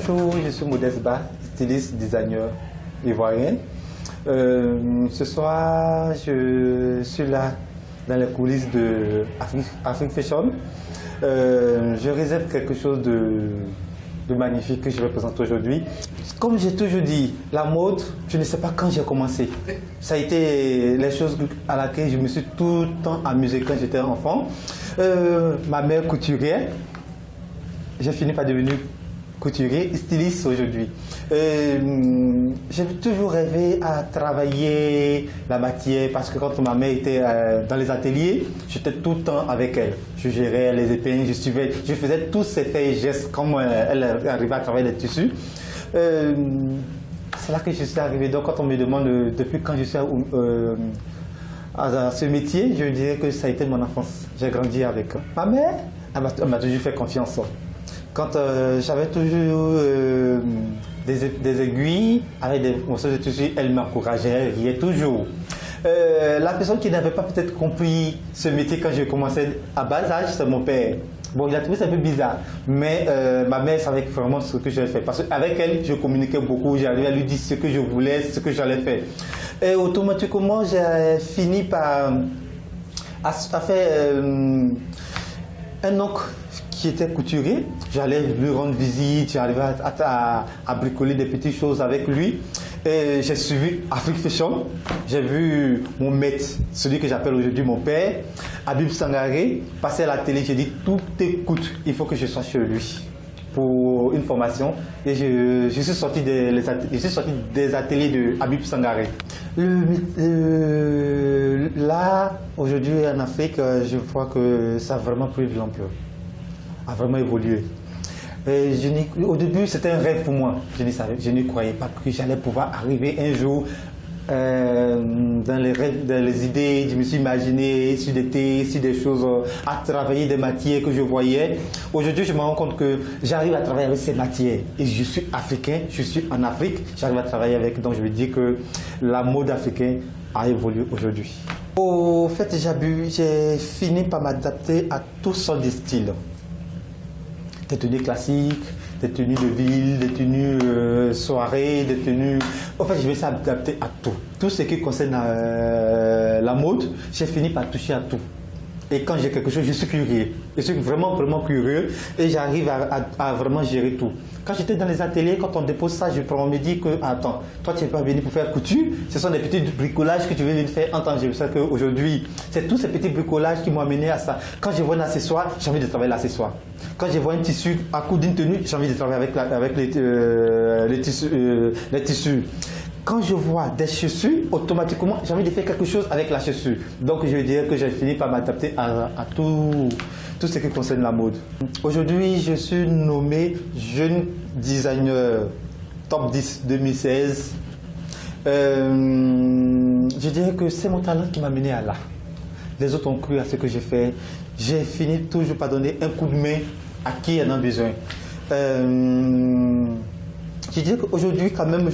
Bonjour, je suis Modeste Ba, styliste, designer ivoirien. Ce soir, je suis là dans les coulisses de Afrique Fashion. Je réserve quelque chose de magnifique que je vais présenter aujourd'hui. Comme j'ai toujours dit, la mode, je ne sais pas quand j'ai commencé. Ça a été les choses à laquelle je me suis tout le temps amusé quand j'étais enfant. Ma mère couturière, j'ai fini par devenir couturier, styliste aujourd'hui. J'ai toujours rêvé à travailler la matière parce que quand ma mère était dans les ateliers, j'étais tout le temps avec elle. Je gérais les épingles, je faisais tous ces faits et gestes comme elle arrivait à travailler les tissus. C'est là que je suis arrivé. Donc quand on me demande depuis quand je suis à ce métier, je dirais que ça a été mon enfance. J'ai grandi avec ma mère, elle m'a toujours fait confiance. Quand j'avais toujours des aiguilles avec des morceaux de tissu, elle m'encourageait, elle riait toujours. La personne qui n'avait pas peut-être compris ce métier quand j'ai commencé à bas âge, c'est mon père. Bon, il a trouvé ça un peu bizarre, mais ma mère savait vraiment ce que j'allais faire. Parce qu'avec elle, je communiquais beaucoup, j'arrivais à lui dire ce que je voulais, ce que j'allais faire. Et automatiquement, j'ai fini par faire un oncle qui était couturier. J'allais lui rendre visite, j'arrivais à bricoler des petites choses avec lui. Et j'ai suivi Afrique Fashion. J'ai vu mon maître, celui que j'appelle aujourd'hui mon père, Habib Sangaré, passer à la télé. J'ai dit, tout écoute, il faut que je sois chez lui pour une formation. Et je suis sorti des ateliers de Habib Sangaré. Là, aujourd'hui en Afrique, je vois que ça a vraiment pris de l'ampleur, a vraiment évolué. Au début, c'était un rêve pour moi. Je ne croyais pas que j'allais pouvoir arriver un jour dans les rêves, dans les idées. Je me suis imaginé sur des thés, sur des choses, à travailler des matières que je voyais. Aujourd'hui, je me rends compte que j'arrive à travailler avec ces matières. Et je suis africain, je suis en Afrique, j'arrive à travailler avec. Donc je veux dire que la mode africaine a évolué aujourd'hui. Au fait, j'ai fini par m'adapter à toutes sortes de styles. Des tenues classiques, des tenues de ville, des tenues soirées, des tenues... En fait, je vais s'adapter à tout. Tout ce qui concerne la mode, j'ai fini par toucher à tout. Et quand j'ai quelque chose, je suis curieux. Je suis vraiment, vraiment curieux et j'arrive à vraiment gérer tout. Quand j'étais dans les ateliers, quand on dépose ça, on me dit que, attends, toi tu n'es pas venu pour faire couture, ce sont des petits bricolages que tu veux venir faire. Entends, je sais qu'aujourd'hui, c'est tous ces petits bricolages qui m'ont amené à ça. Quand je vois un accessoire, j'ai envie de travailler l'accessoire. Quand je vois un tissu à coup d'une tenue, j'ai envie de travailler avec les tissus. Quand je vois des chaussures, automatiquement, j'ai envie de faire quelque chose avec la chaussure. Donc, je dirais que j'ai fini par m'adapter à tout ce qui concerne la mode. Aujourd'hui, je suis nommé jeune designer top 10 2016. Je dirais que c'est mon talent qui m'a mené à là. Les autres ont cru à ce que j'ai fait. J'ai fini toujours par donner un coup de main à qui en a besoin. Je dirais qu'aujourd'hui, quand même,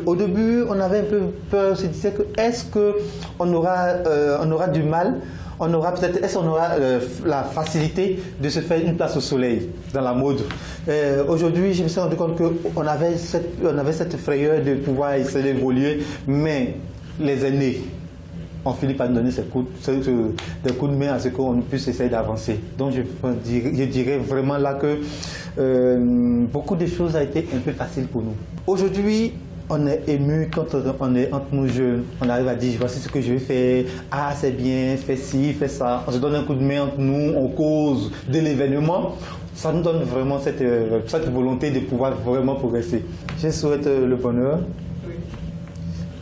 au début, on avait un peu peur. On se disait que est-ce qu'on aura du mal, est-ce qu'on aura la facilité de se faire une place au soleil dans la mode. Aujourd'hui, je me suis rendu compte qu'on avait cette frayeur de pouvoir essayer d'évoluer, mais les aînés ont fini par nous donner des coups de main à ce qu'on puisse essayer d'avancer. Donc je dirais vraiment là que beaucoup de choses ont été un peu faciles pour nous. Aujourd'hui, on est ému quand on est entre nous jeunes. On arrive à dire, voici ce que je vais faire. Ah, c'est bien, fais ci, fais ça. On se donne un coup de main entre nous, on cause de l'événement. Ça nous donne vraiment cette volonté de pouvoir vraiment progresser. Je souhaite le bonheur,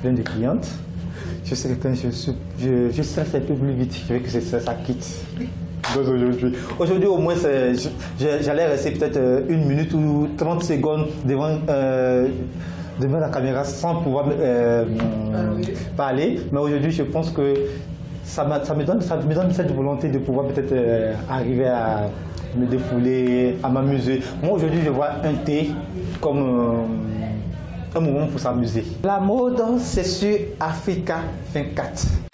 plein de clientes. Je sais que quand je stresse un peu plus vite, je veux que ça quitte. Aujourd'hui, au moins, j'allais rester peut-être 1 minute ou 30 secondes devant la caméra sans pouvoir parler. Mais aujourd'hui, je pense que ça me donne cette volonté de pouvoir peut-être arriver à me défouler, à m'amuser. Moi, aujourd'hui, je vois un thé comme un moment pour s'amuser. La mode, c'est sur Africa 24.